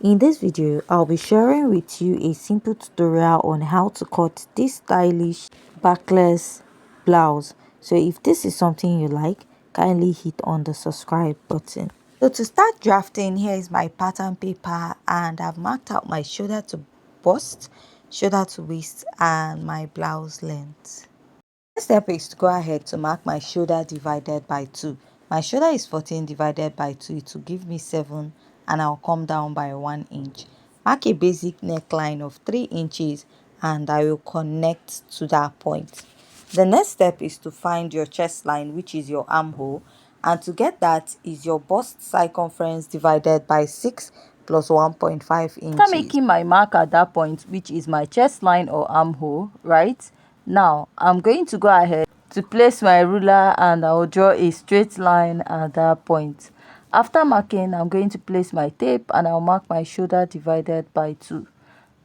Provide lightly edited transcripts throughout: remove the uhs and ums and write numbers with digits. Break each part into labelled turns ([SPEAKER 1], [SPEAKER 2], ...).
[SPEAKER 1] In this video, I'll be sharing with you a simple tutorial on how to cut this stylish backless blouse. So if this is something you like, kindly hit on the subscribe button. So to start drafting, here is my pattern paper and I've marked out my shoulder to bust, shoulder to waist and my blouse length. Next step is to go ahead to mark my shoulder divided by 2. My shoulder is 14 divided by 2. It will give me 7 and I'll come down by 1 inch. Mark a basic neckline of 3 inches and I will connect to that point. The next step is to find your chest line, which is your armhole, and to get that is your bust circumference divided by 6 plus 1.5 inches. After making my mark at that point, which is my chest line or armhole, right? Now, I'm going to go ahead to place my ruler and I'll draw a straight line at that point. After marking, I'm going to place my tape and I'll mark my shoulder divided by 2.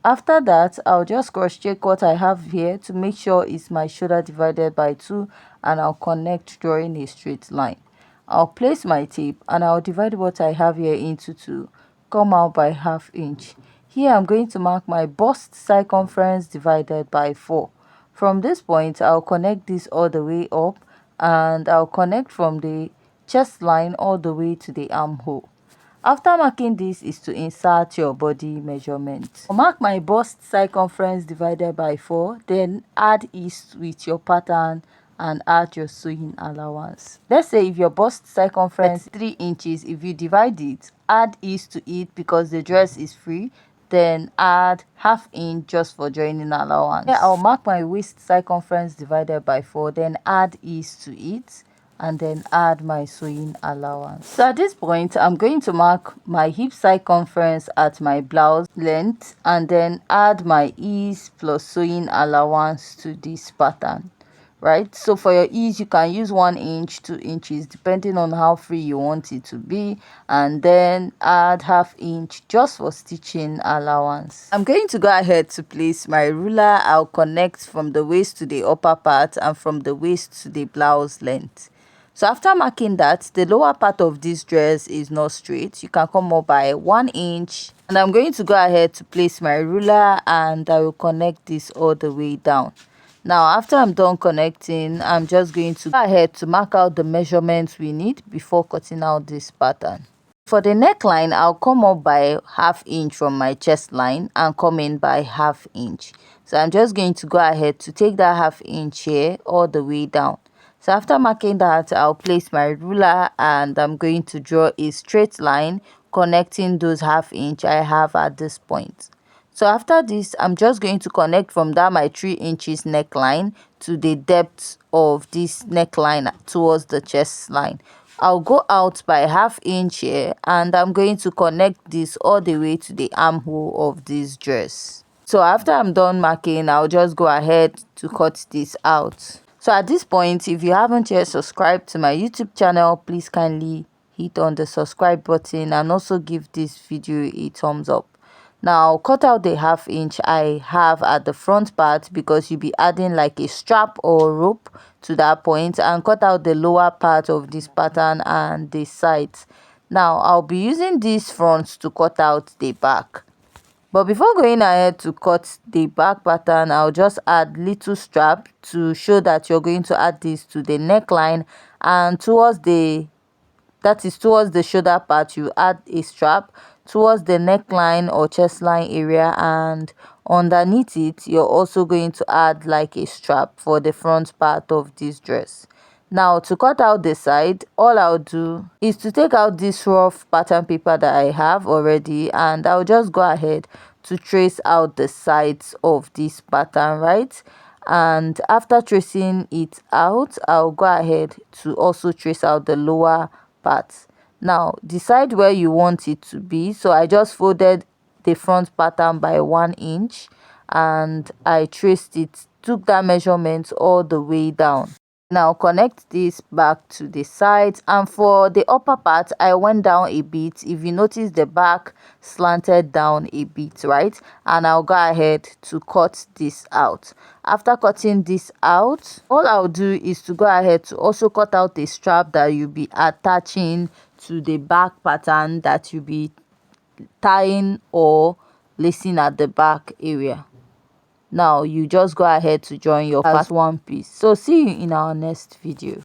[SPEAKER 1] After that, I'll just cross check what I have here to make sure it's my shoulder divided by 2 and I'll connect drawing a straight line. I'll place my tape and I'll divide what I have here into 2, come out by ½ inch. Here I'm going to mark my bust circumference divided by 4. From this point, I'll connect this all the way up and I'll connect from the chest line all the way to the armhole. After marking this is to insert your body measurement. I'll mark my bust circumference divided by 4, then add east with your pattern and add your sewing allowance. Let's say if your bust circumference is 3 inches, if you divide it, add east to it because the dress is free, then add ½ inch just for joining allowance. Here I'll mark my waist circumference divided by 4, then add east to it and then add my sewing allowance. So at this point, I'm going to mark my hip circumference at my blouse length and then add my ease plus sewing allowance to this pattern. Right, so for your ease you can use 1 inch, 2 inches depending on how free you want it to be, and then add ½ inch just for stitching allowance. I'm going to go ahead to place my ruler. I'll connect from the waist to the upper part and from the waist to the blouse length. So after marking that, the lower part of this dress is not straight. You can come up by 1 inch and I'm going to go ahead to place my ruler and I will connect this all the way down. Now, after I'm done connecting, I'm just going to go ahead to mark out the measurements we need before cutting out this pattern. For the neckline, I'll come up by ½ inch from my chest line and come in by ½ inch. So I'm just going to go ahead to take that ½ inch here all the way down. So after marking that, I'll place my ruler and I'm going to draw a straight line connecting those ½ inch I have at this point. So after this, I'm just going to connect from that my 3 inches neckline to the depth of this neckline towards the chest line. I'll go out by ½ inch here and I'm going to connect this all the way to the armhole of this dress. So after I'm done marking, I'll just go ahead to cut this out. So at this point, if you haven't yet subscribed to my YouTube channel, please kindly hit on the subscribe button and also give this video a thumbs up. Now cut out the ½ inch I have at the front part because you'll be adding like a strap or rope to that point, and cut out the lower part of this pattern and the sides. Now I'll be using these fronts to cut out the back. But before going ahead to cut the back pattern, I'll just add little strap to show that you're going to add this to the neckline, and towards the shoulder part you add a strap, towards the neckline or chest line area, and underneath it you're also going to add like a strap for the front part of this dress. Now to cut out the side, all I'll do is to take out this rough pattern paper that I have already and I'll just go ahead to trace out the sides of this pattern, right? And after tracing it out, I'll go ahead to also trace out the lower part. Now decide where you want it to be. So I just folded the front pattern by 1 inch and I traced it, took that measurement all the way down. Now connect this back to the sides, and for the upper part I went down a bit. If you notice, the back slanted down a bit, right? And I'll go ahead to cut this out. After cutting this out, all I'll do is to go ahead to also cut out the strap that you'll be attaching to the back pattern that you'll be tying or lacing at the back area. Now you just go ahead to join your first one piece. So see you in our next video.